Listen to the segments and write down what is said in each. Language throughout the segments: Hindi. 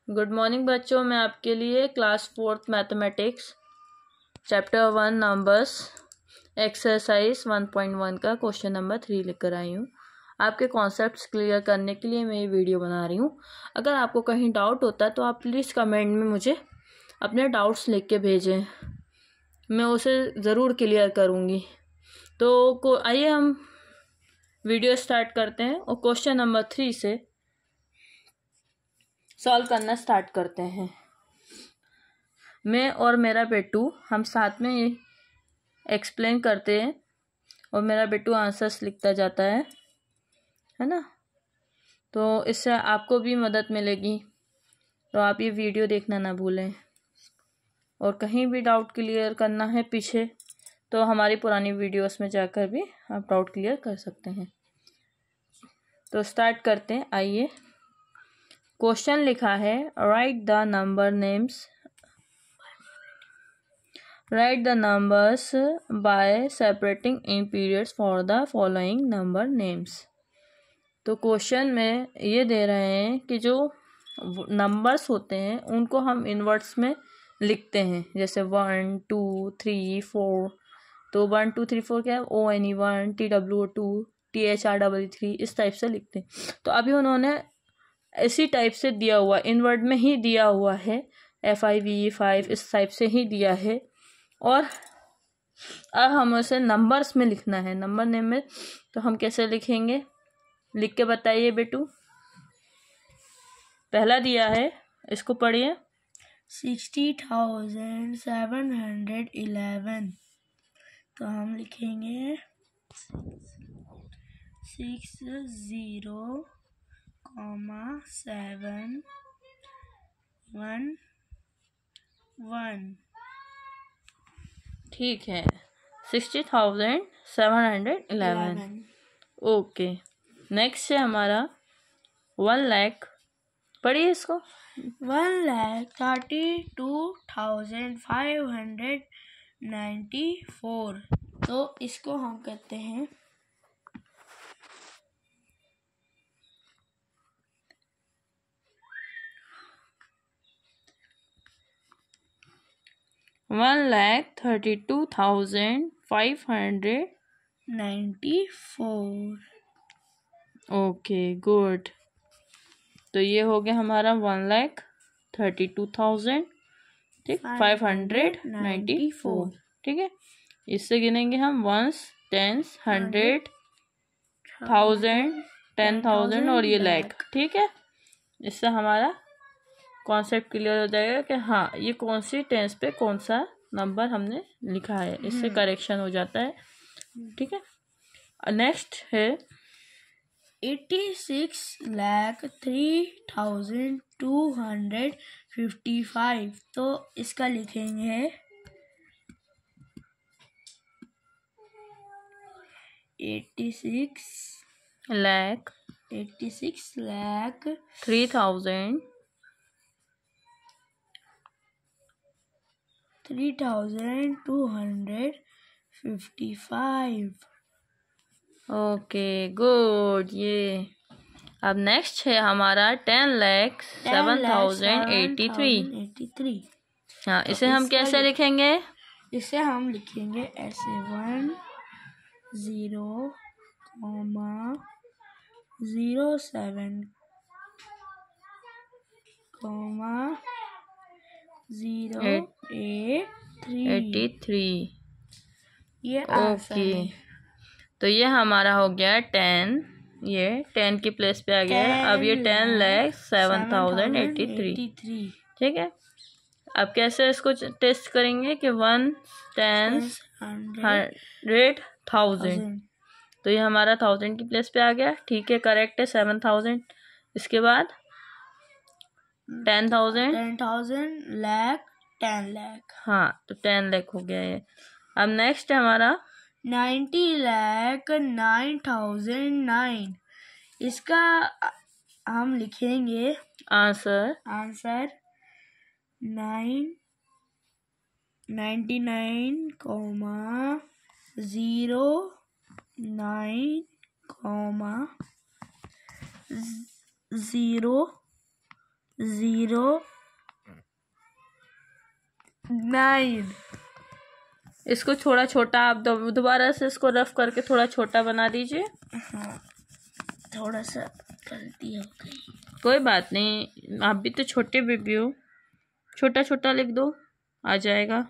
गुड मॉर्निंग बच्चों, मैं आपके लिए class 4th mathematics chapter 1 numbers exercise 1.1 का क्वेश्चन नंबर 3 लेकर आई हूँ। आपके कॉन्सेप्ट्स क्लियर करने के लिए मैं ये वीडियो बना रही हूँ। अगर आपको कहीं डाउट होता है तो आप प्लीज़ कमेंट में मुझे अपने डाउट्स लिख के भेजें, मैं उसे ज़रूर क्लियर करूँगी। तो आइए हम वीडियो स्टार्ट करते हैं और क्वेश्चन नंबर 3 से सॉल्व करना स्टार्ट करते हैं। मैं और मेरा बेटू हम साथ में ये एक्सप्लेन करते हैं और मेरा बेटू आंसर्स लिखता जाता है ना। तो इससे आपको भी मदद मिलेगी, तो आप ये वीडियो देखना ना भूलें। और कहीं भी डाउट क्लियर करना है पीछे तो हमारी पुरानी वीडियोस में जाकर भी आप डाउट क्लियर कर सकते हैं। तो स्टार्ट करते हैं। आइए, क्वेश्चन लिखा है right the numbers by separating in periods for the following number names। तो क्वेश्चन में ये दे रहे हैं कि जो नंबर्स होते हैं उनको हम इनवर्ट्स में लिखते हैं, जैसे 1 2 3 4। तो 1 2 3 4 क्या है, ONE 1 TWO 2 THREE इस टाइप से लिखते हैं। तो अभी उन्होंने इसी टाइप से दिया हुआ, इनवर्ड में ही दिया हुआ है, FIVE 5 इस टाइप से ही दिया है। और अब हम उसे नंबर्स में लिखना है, नंबर नेम में। तो हम कैसे लिखेंगे, लिख के बताइए बेटू। पहला दिया है, इसको पढ़िए। 60,711। तो हम लिखेंगे 60,711। ठीक है, 60,711। ओके, नेक्स्ट है हमारा 1 लाख। पढ़िए इसको। 1,32,594। तो इसको हम कहते हैं 1,32,594। Okay, good. तो ये हो गया हमारा 1,32,000, ठीक, 594। ठीक है, इससे गिनेंगे हम 1s 10s 100 1000 10,000 और ये लाख। ठीक है, इससे हमारा कॉन्सेप्ट क्लियर हो जाएगा कि हाँ ये कौन सी टेंस पे कौन सा नंबर हमने लिखा है, इससे करेक्शन हो जाता है। ठीक है, नेक्स्ट है 86,03,255। तो इसका लिखेंगे 86 लाख 3,255। Okay, good. ये अब नेक्स्ट है हमारा 10,07,083। हाँ, इसे हम कैसे लिखेंगे, इसे हम लिखेंगे ऐसे 1 0 07 083। ये ओके। तो ये हमारा हो गया 10, ये 10 की प्लेस पे आ गया है। अब ये 10,07,083। ठीक है, अब कैसे इसको टेस्ट करेंगे कि 1 10 100 1000। तो ये हमारा 1000 की प्लेस पे आ गया। ठीक है, करेक्ट है 7,000। इसके बाद 10,000 लाख 10 लाख। हाँ, तो 10 लाख हो गया ये। अब नेक्स्ट है हमारा 90,09,009। इसका हम लिखेंगे आंसर 99,09,009। 009। इसको थोड़ा छोटा आप दोबारा से इसको रफ करके थोड़ा छोटा बना दीजिए। हाँ, थोड़ा सा गलती हो गई। कोई बात नहीं, आप भी तो छोटे बेबी हो, छोटा छोटा लिख दो, आ जाएगा।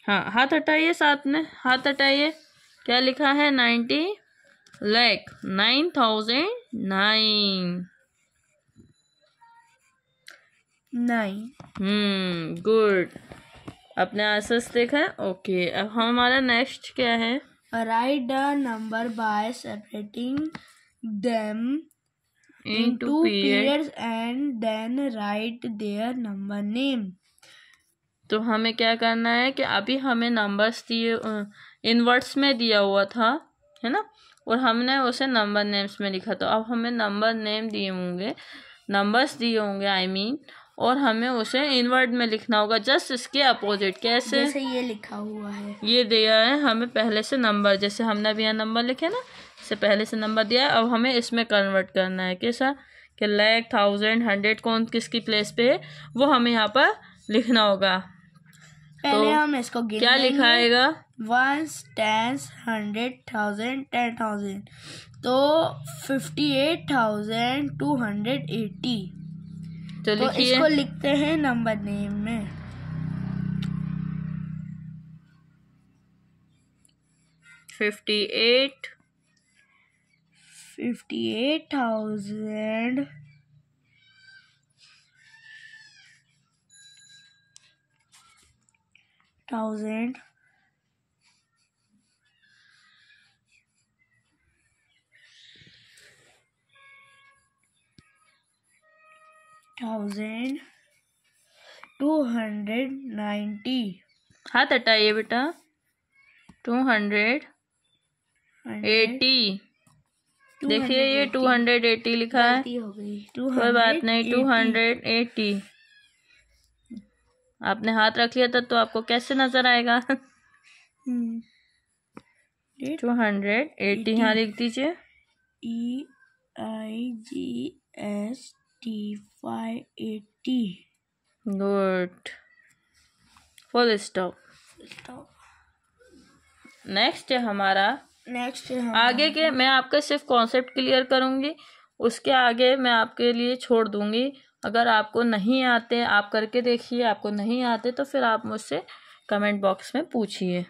हाँ, हाथ हटाइए, साथ में हाथ हटाइए। क्या लिखा है? 90 लाख 9009। 9। गुड। अपने आंसर्स देखा है। ओके, अब हमारा नेक्स्ट क्या है? Right the number by separating them into periods and then write their number name। तो हमें क्या करना है कि अभी हमें नंबर्स दिए इनवर्ट्स में दिया हुआ था, है ना, और हमने उसे नंबर नेम्स में लिखा। तो अब हमें नंबर नेम दिए होंगे, नंबर्स दिए होंगे आई मीन, और हमें उसे इनवर्ट में लिखना होगा, जस्ट इसके अपोजिट। कैसे? जैसे ये लिखा हुआ है, ये दिया है हमें पहले से नंबर, जैसे हमने अभी यहाँ नंबर लिखे ना, इससे पहले से नंबर दिया है। अब हमें इसमें कन्वर्ट करना है। कैसा? कि लाख, 1000, 100 कौन किसकी प्लेस पे है वो हमें यहाँ पर लिखना होगा। पहले तो हम इसको गिन क्या लिखा आएगा? 1, 10, 100, 1000, 10,000, तो 58,280। तो लिखिए। इसको लिखते हैं नंबर नेम में। 58,000 290। हाथ हटाइए बेटा। 280। देखिए ये 280 लिखा है। हो गई। कोई बात नहीं, 280। आपने हाथ रख लिया था तो आपको कैसे नजर आएगा? 280 यहाँ लिख दीजिए। EIGST 580। Good, full stop. Next है हमारा। आगे के मैं आपका सिर्फ कॉन्सेप्ट क्लियर करूंगी, उसके आगे मैं आपके लिए छोड़ दूंगी। अगर आपको नहीं आते आप करके देखिए, आपको नहीं आते तो फिर आप मुझसे कमेंट बॉक्स में पूछिए,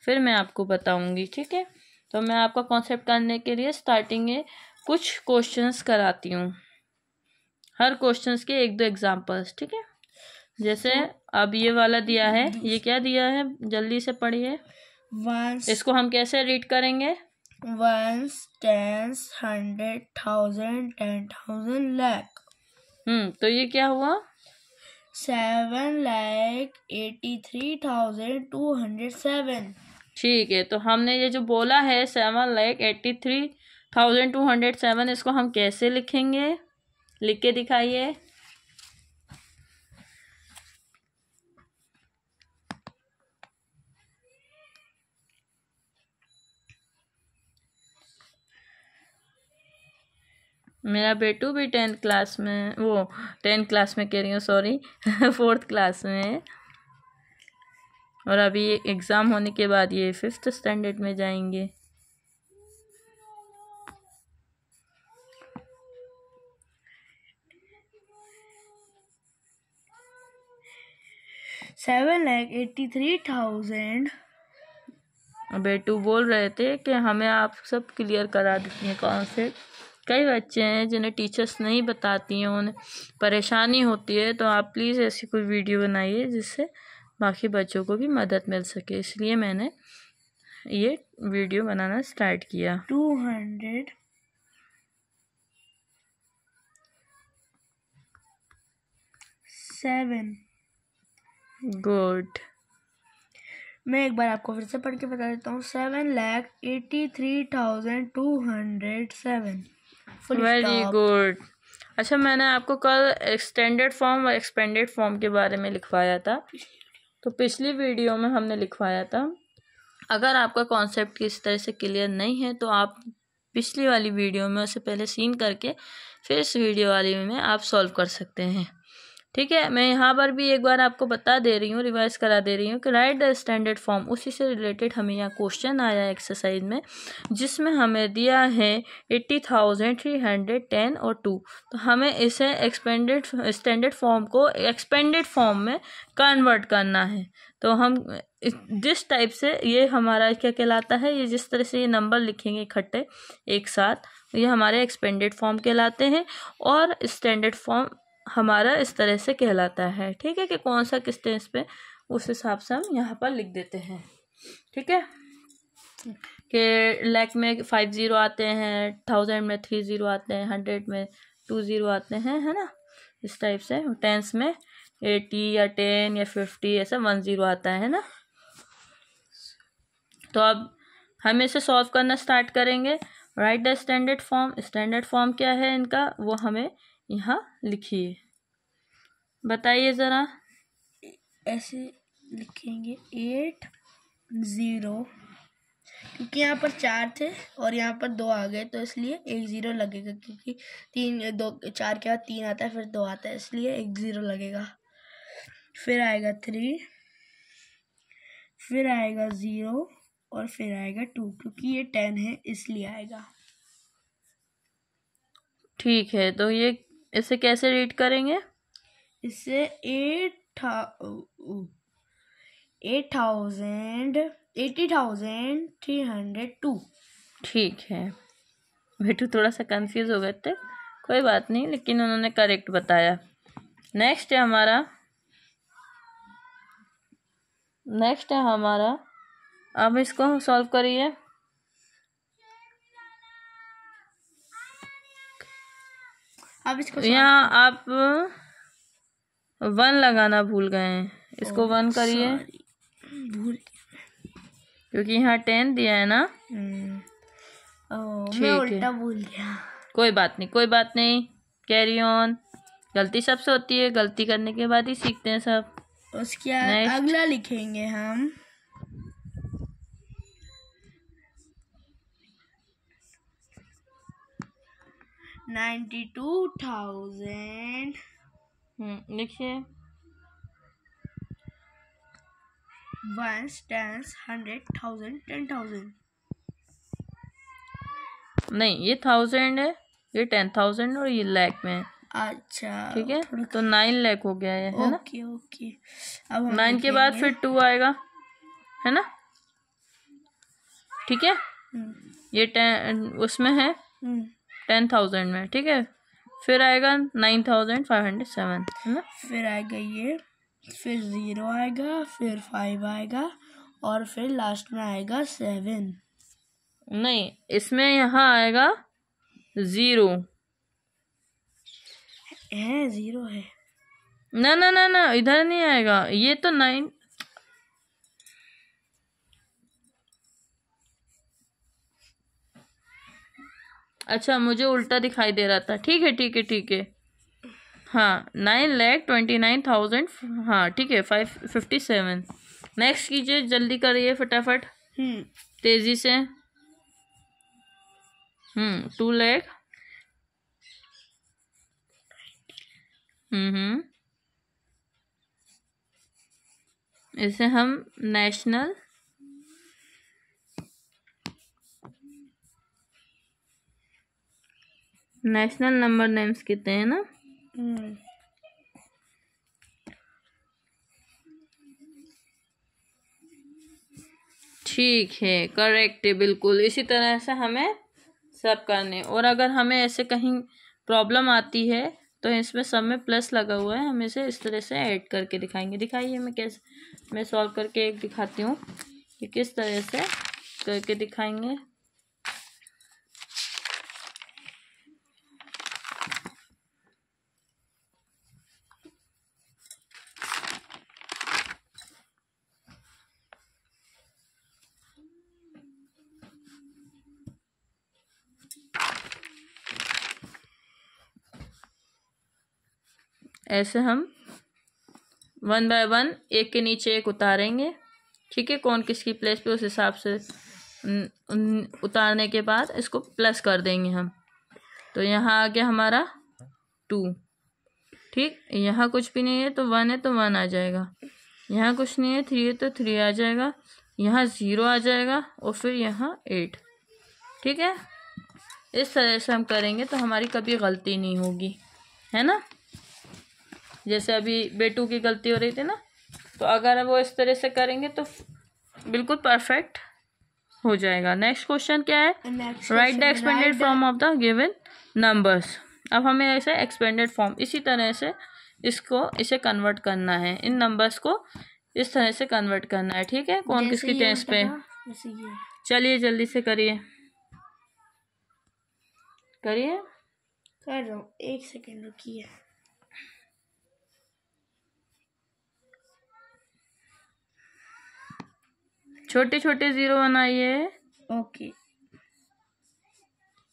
फिर मैं आपको बताऊंगी। ठीक है, तो मैं आपका कॉन्सेप्ट करने के लिए स्टार्टिंग में कुछ क्वेश्चंस कराती हूँ, हर क्वेश्चंस के 1-2 एग्जांपल्स। ठीक है, जैसे अब ये वाला दिया है, ये क्या दिया है जल्दी से पढ़िए। इसको हम कैसे रीड करेंगे? 1, 10, 100, 1000, 10,000, लाख। तो ये क्या हुआ? 7,83,207। ठीक है, तो हमने ये जो बोला है 7,83,207, इसको हम कैसे लिखेंगे? लिख के दिखाइए। मेरा बेटू भी 10th क्लास में, वो 10th क्लास में कह रही हूँ, सॉरी 4th क्लास में, और अभी एग्ज़ाम होने के बाद ये 5th स्टैंडर्ड में जाएंगे। $7,83,000। बेटू बोल रहे थे कि हमें आप सब क्लियर करा देती हैं कॉन्सेप्ट। कई बच्चे हैं जिन्हें टीचर्स नहीं बताती हैं, उन्हें परेशानी होती है, तो आप प्लीज़ ऐसी कोई वीडियो बनाइए जिससे बाकी बच्चों को भी मदद मिल सके, इसलिए मैंने ये वीडियो बनाना स्टार्ट किया। 207। गुड। मैं एक बार आपको फिर से पढ़ के बता देता हूँ। 7,83,207। Very good. अच्छा, मैंने आपको कल एक्सटेंडेड फॉर्म और एक्सपेंडेड फॉर्म के बारे में लिखवाया था, तो पिछली वीडियो में हमने लिखवाया था। अगर आपका कॉन्सेप्ट किस तरह से क्लियर नहीं है तो आप पिछली वाली वीडियो में उसे पहले सीन करके फिर इस वीडियो वाली में आप सॉल्व कर सकते हैं। ठीक है, मैं यहाँ पर भी एक बार आपको बता दे रही हूँ, रिवाइज करा दे रही हूँ कि राइट द स्टैंडर्ड फॉर्म, उसी से रिलेटेड हमें यहाँ क्वेश्चन आया है एक्सरसाइज में, जिसमें हमें दिया है 80,310 और 2। तो हमें इसे एक्सपेंडेड स्टैंडर्ड फॉर्म को एक्सपेंडेड फॉर्म में कन्वर्ट करना है। तो हम जिस टाइप से ये हमारा क्या कहलाता है, ये जिस तरह से ये नंबर लिखेंगे इकट्ठे एक साथ, ये हमारे एक्सपेंडेड फॉर्म कहलाते हैं, और स्टैंडर्ड फॉर्म हमारा इस तरह से कहलाता है। ठीक है, कि कौन सा किस टेंस पे, उस हिसाब से हम यहाँ पर लिख देते हैं। ठीक है, कि लाख में 5 0 आते हैं, 1000 में 3 0 आते हैं, 100 में 2 0 आते हैं, है ना, इस टाइप से। टेंस में 80 या 10 या 50 ऐसा 1 0 आता है ना। तो अब हम इसे सॉल्व करना स्टार्ट करेंगे। Right the standard form, standard form क्या है इनका, वो हमें यहाँ लिखिए, बताइए ज़रा। ऐसे लिखेंगे 8 0, क्योंकि यहाँ पर 4 थे और यहाँ पर 2 आ गए, तो इसलिए 1 0 लगेगा, क्योंकि 4 के बाद 3 आता है, फिर 2 आता है, इसलिए 1 0 लगेगा। फिर आएगा 3, फिर आएगा 0 और फिर आएगा 2, क्योंकि ये 10 है इसलिए आएगा। ठीक है, तो ये इसे कैसे रीड करेंगे? इसे 80,302। ठीक है, बेटू थोड़ा सा कंफ्यूज हो गए थे, कोई बात नहीं, लेकिन उन्होंने करेक्ट बताया। नेक्स्ट है हमारा, अब इसको सॉल्व करिए। अब इसको यहाँ आप 1 लगाना भूल गए हैं, इसको 1 करिए, भूल, क्योंकि यहाँ 10 दिया है ना। मैं उल्टा भूल गया। कोई बात नहीं, कैरी ऑन। गलती सबसे होती है, गलती करने के बाद ही सीखते हैं सब। उसके अगला लिखेंगे हम 92,000। लिखिए। 1 10 100,000 10,000। नहीं, ये 1000 है, ये 10,000 और ये लाख में है। अच्छा, ठीक है, तो 9 लाख हो गया है ना। ओके। अब 9 के बाद फिर 2 आएगा, है ना। ठीक है, ये 10 उसमें है, 10,000 में। ठीक है, फिर आएगा 9,507, है ना। फिर आएगा ये, फिर 0 आएगा, फिर 5 आएगा, और फिर लास्ट में आएगा 7। नहीं, इसमें यहाँ आएगा 0 है, 0 है ना, इधर नहीं आएगा, ये तो 9। अच्छा, मुझे उल्टा दिखाई दे रहा था। ठीक है, हाँ, 9,29,000, हाँ ठीक है, 557। नेक्स्ट कीजिए, जल्दी करिए फटाफट, तेजी से। 2 लाख, इसे हम नेशनल नंबर नेम्स कहते हैं ना। ठीक है, करेक्ट है, बिल्कुल इसी तरह से हमें सब करने। और अगर हमें ऐसे कहीं प्रॉब्लम आती है तो इसमें सब में प्लस लगा हुआ है, हम इसे इस तरह से ऐड करके दिखाएंगे। दिखाइए, मैं सॉल्व करके एक दिखाती हूँ कि किस तरह से करके दिखाएंगे। ऐसे हम 1 बाय 1 एक के नीचे एक उतारेंगे। ठीक है, कौन किसकी प्लेस पे, उस हिसाब से उतारने के बाद इसको प्लस कर देंगे हम। तो यहाँ आ गया हमारा 2। ठीक, यहाँ कुछ भी नहीं है तो 1 है तो 1 आ जाएगा, यहाँ कुछ नहीं है 3 है तो 3 आ जाएगा, यहाँ 0 आ जाएगा और फिर यहाँ 8। ठीक है, इस तरह से हम करेंगे तो हमारी कभी गलती नहीं होगी, है ना। जैसे अभी बेटू की गलती हो रही थी ना, तो अगर वो इस तरह से करेंगे तो बिल्कुल परफेक्ट हो जाएगा। नेक्स्ट क्वेश्चन क्या है, right the expanded form of the given numbers. अब हमें ऐसे एक्सपेंडेड फॉर्म इसी तरह से इसे कन्वर्ट करना है, इन नंबर्स को इस तरह से कन्वर्ट करना है। ठीक है, कौन किसकी टेस्ट पे, चलिए जल्दी से करिए कर रहा हूँ, 1 सेकेंड रुकिए। छोटे छोटे 0 बनाइए। ओके,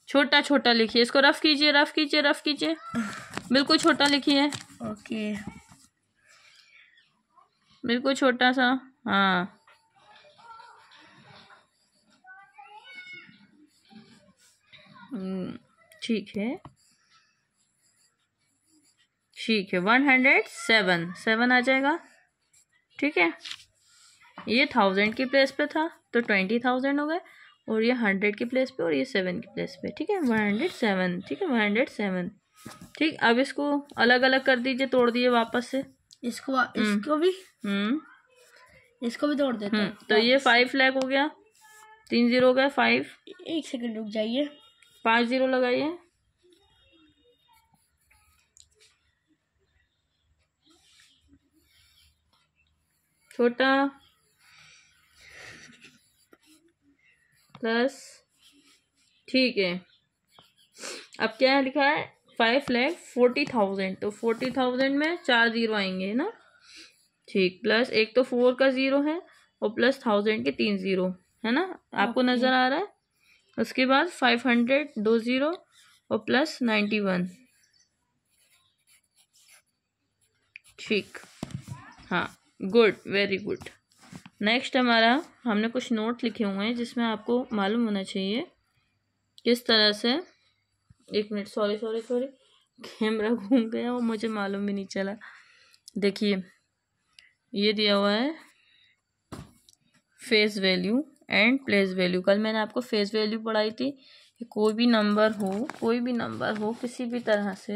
छोटा छोटा लिखिए, इसको रफ कीजिए, रफ कीजिए, रफ कीजिए, बिल्कुल छोटा लिखिए। ओके, बिल्कुल छोटा सा, हाँ। ठीक है, ठीक है, 107 7 आ जाएगा। ठीक है, ये 1000 की प्लेस पे था तो 20,000 हो गए, और ये 100 की प्लेस पे और ये 7 की प्लेस पे। ठीक है, 107। ठीक है, 107। ठीक, अब इसको अलग अलग कर दीजिए, तोड़ दिए वापस से। इसको भी तोड़ देते हैं। तो ये 5 लाख हो गया, 3 0 हो गया 5। 1 सेकेंड रुक जाइए, 5 0 लगाइए, छोटा प्लस। ठीक है, अब क्या लिखा है, 5,40,000, तो 40,000 में 4 0 आएंगे ना। ठीक, प्लस एक तो 4 का 0 है और प्लस 1000 के 3 0 है ना, आपको नजर आ रहा है। उसके बाद 500 2 0 और प्लस 91। ठीक, हाँ, गुड, वेरी गुड। नेक्स्ट हमारा, हमने कुछ नोट लिखे हुए हैं जिसमें आपको मालूम होना चाहिए किस तरह से। 1 मिनट, सॉरी, कैमरा घूम गया और मुझे मालूम भी नहीं चला। देखिए, ये दिया हुआ है face value and place value. कल मैंने आपको फेस वैल्यू पढ़ाई थी कि कोई भी नंबर हो किसी भी तरह से,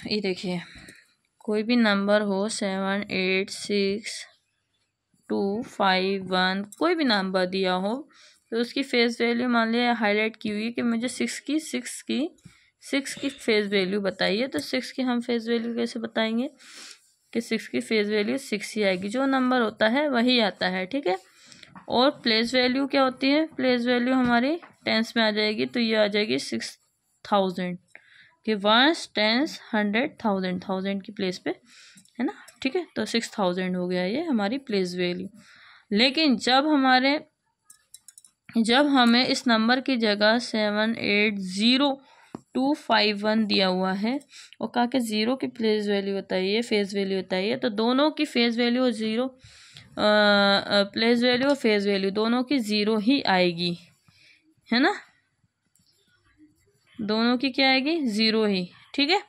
ये देखिए, कोई भी नंबर हो 7 8 6 2 5 1, कोई भी नंबर दिया हो तो उसकी फेस वैल्यू मान लिया हाईलाइट की हुई कि मुझे 6 की फेस वैल्यू बताइए। तो 6 की हम फेस वैल्यू कैसे बताएंगे कि 6 की फेस वैल्यू 6 ही आएगी, जो नंबर होता है वही आता है। ठीक है, और प्लेस वैल्यू क्या होती है, प्लेस वैल्यू हमारी टेंस में आ जाएगी, तो ये आ जाएगी 6000 कि 1 10 100 1000 1000 की प्लेस पे, है ना। ठीक है, तो 6000 हो गया ये हमारी प्लेस वैल्यू। लेकिन जब हमें इस नंबर की जगह 780251 दिया हुआ है और कहा कि 0 की प्लेस वैल्यू बताइए, फेस वैल्यू बताइए, तो दोनों की फेस वैल्यू और 0 प्लेस वैल्यू और फेस वैल्यू दोनों की 0 ही आएगी, है ना। दोनों की क्या आएगी, 0 ही। ठीक है,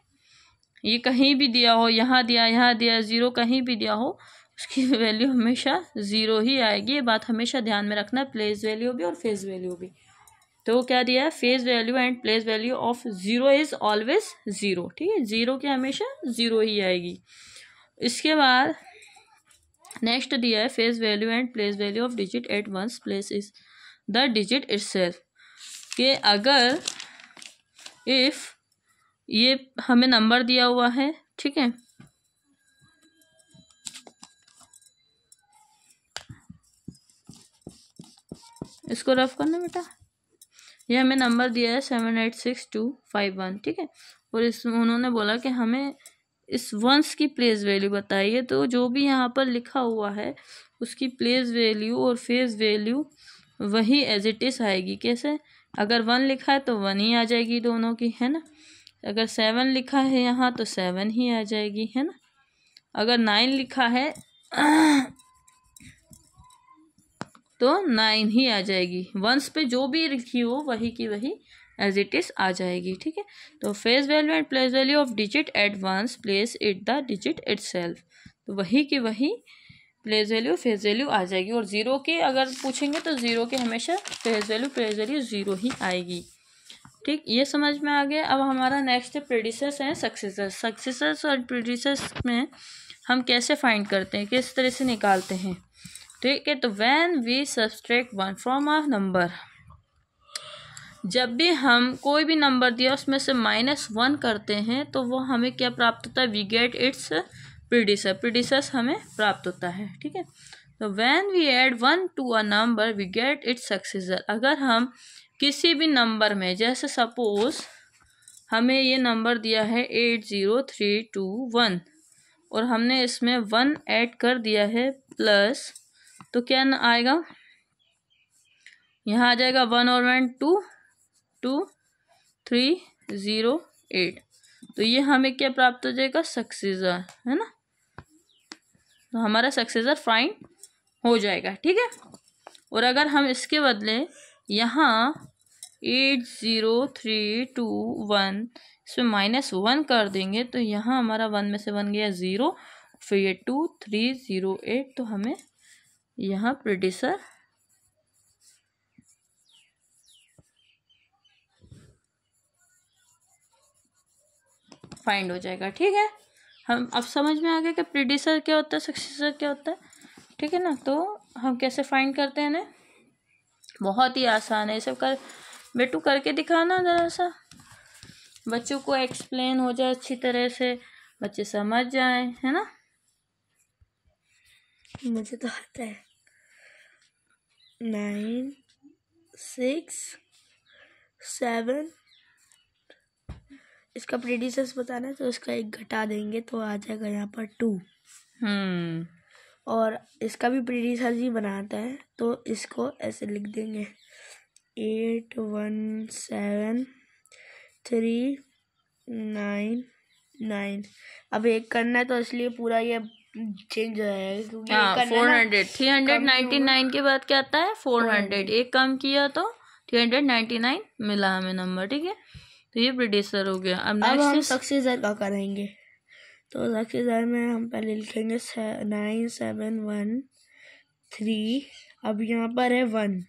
ये कहीं भी दिया हो, यहाँ दिया 0 कहीं भी दिया हो, उसकी वैल्यू हमेशा 0 ही आएगी। ये बात हमेशा ध्यान में रखना, प्लेस वैल्यू भी और फेस वैल्यू भी। तो क्या दिया है, face value and place value of 0 is always 0। ठीक है, 0 की हमेशा 0 ही आएगी। इसके बाद नेक्स्ट दिया है, face value and place value of digit at ones place is the digit itself, कि अगर इफ ये हमें नंबर दिया हुआ है, ठीक है, इसको रफ करना बेटा, ये हमें नंबर दिया है 786251। ठीक है, और उन्होंने बोला कि हमें इस वंस की प्लेस वैल्यू बताइए, तो जो भी यहाँ पर लिखा हुआ है उसकी प्लेस वैल्यू और फेस वैल्यू वही एज इट इज आएगी। कैसे, अगर 1 लिखा है तो 1 ही आ जाएगी दोनों की, है ना। अगर 7 लिखा है यहाँ तो 7 ही आ जाएगी, है ना। अगर 9 लिखा है तो 9 ही आ जाएगी। वंस पे जो भी लिखी हो वही की वही एज इट इज आ जाएगी। ठीक है, तो face value and place value of digit at ones place it the digit itself, तो वही की वही प्लेस वैल्यू फेस वैल्यू आ जाएगी। और ज़ीरो के अगर पूछेंगे तो ज़ीरो के हमेशा face value place value zero ही आएगी। ठीक, ये समझ में आ गया। अब हमारा नेक्स्ट प्रेडिसर्स हैं सक्सेसर्स। सक्सेसर्स और प्रेडिसर्स में हम कैसे फाइंड करते हैं, किस तरह से निकालते हैं। ठीक है, तो when we subtract one from a number, जब भी हम कोई भी नंबर दिया उसमें से -1 करते हैं तो वो हमें क्या प्राप्त होता है, वी गेट इट्स प्रेडिसर, प्रेडिसर्स हमें प्राप्त होता है। ठीक है, तो when we add 1 to a number we get its successor. अगर हम किसी भी नंबर में, जैसे सपोज हमें ये नंबर दिया है 80321 और हमने इसमें 1 ऐड कर दिया है प्लस, तो क्या आएगा, यहाँ आ जाएगा 1 और 1 2 2308। तो ये हमें क्या प्राप्त हो जाएगा, सक्सेसर, है ना। तो हमारा सक्सेसर फाइंड हो जाएगा। ठीक है, और अगर हम इसके बदले यहाँ 80321 इसमें -1 कर देंगे तो यहाँ हमारा 1 में से 1 गया 0, फिर ये 2308, तो हमें यहाँ प्रेडिसर फाइंड हो जाएगा। ठीक है, हम अब समझ में आ गया कि प्रेडिसर क्या होता है, सक्सेसर क्या होता है। ठीक है ना, तो हम कैसे फाइंड करते हैं ना, बहुत ही आसान है। ये सब बेटू करके दिखाना, ज़रा सा बच्चों को एक्सप्लेन हो जाए अच्छी तरह से, बच्चे समझ जाए, है ना। मुझे तो आता है 9 6 7, इसका प्रेडिसर्स बताना है तो इसका 1 घटा देंगे तो आ जाएगा यहाँ पर 2। और इसका भी प्रेडिसर ही बनाता है तो इसको ऐसे लिख देंगे 817399। अब एक करना है तो इसलिए पूरा ये चेंज हो जाएगा क्योंकि 399 के बाद क्या आता है 400, एक कम किया तो 399 मिला हमें नंबर। ठीक है, तो ये प्रेडिसर हो गया। अब हम सक्सेसर का करेंगे, तो सक्सेसर में हम पहले लिखेंगे 9713। अब यहाँ पर है 1,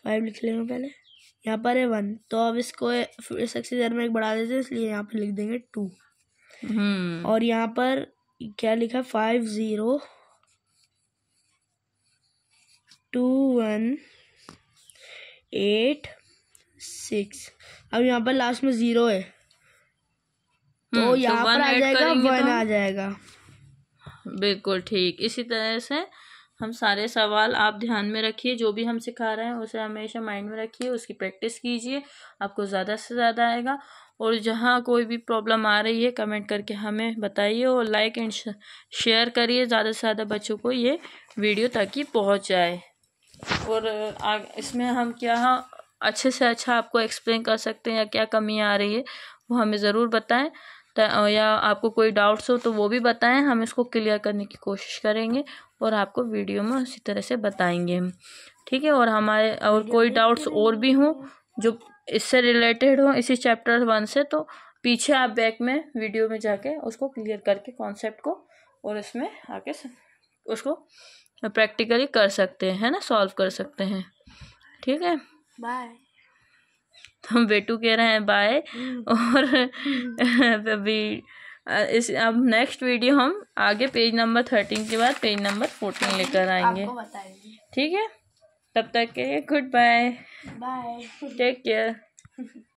5 लिख लेंगे पहले, यहाँ पर है 1, तो अब इसको सक्सेसर में 1 बढ़ा देते हैं इसलिए यहाँ पर लिख देंगे 2। और यहाँ पर क्या लिखा 502186। अब यहाँ पर लास्ट में 0 है तो यहाँ पर आ जाएगा 1 आ जाएगा। बिल्कुल ठीक, इसी तरह से हम सारे सवाल आप ध्यान में रखिए, जो भी हम सिखा रहे हैं उसे हमेशा माइंड में रखिए, उसकी प्रैक्टिस कीजिए, आपको ज़्यादा से ज़्यादा आएगा। और जहाँ कोई भी प्रॉब्लम आ रही है कमेंट करके हमें बताइए और लाइक एंड शेयर करिए ज़्यादा से ज़्यादा बच्चों को ये वीडियो ताकि पहुँच जाए। और इसमें हम क्या अच्छे से अच्छा आपको एक्सप्लेन कर सकते हैं या क्या कमी आ रही है वो हमें ज़रूर बताएं, या आपको कोई डाउट्स हो तो वो भी बताएं, हम इसको क्लियर करने की कोशिश करेंगे और आपको वीडियो में उसी तरह से बताएंगे हम। ठीक है, और हमारे और कोई डाउट्स और भी हों जो इससे रिलेटेड हो इसी चैप्टर 1 से, तो पीछे आप बैक में वीडियो में जाके उसको क्लियर करके कॉन्सेप्ट को और इसमें आके उसको प्रैक्टिकली कर सकते हैं, है ना, सॉल्व कर सकते हैं। ठीक है, बाय। हम बेटू कह रहे हैं बाय। और अभी अब नेक्स्ट वीडियो हम आगे पेज नंबर 13 के बाद पेज नंबर 14 लेकर आएंगे। ठीक है, तब तक के goodbye, bye, take care.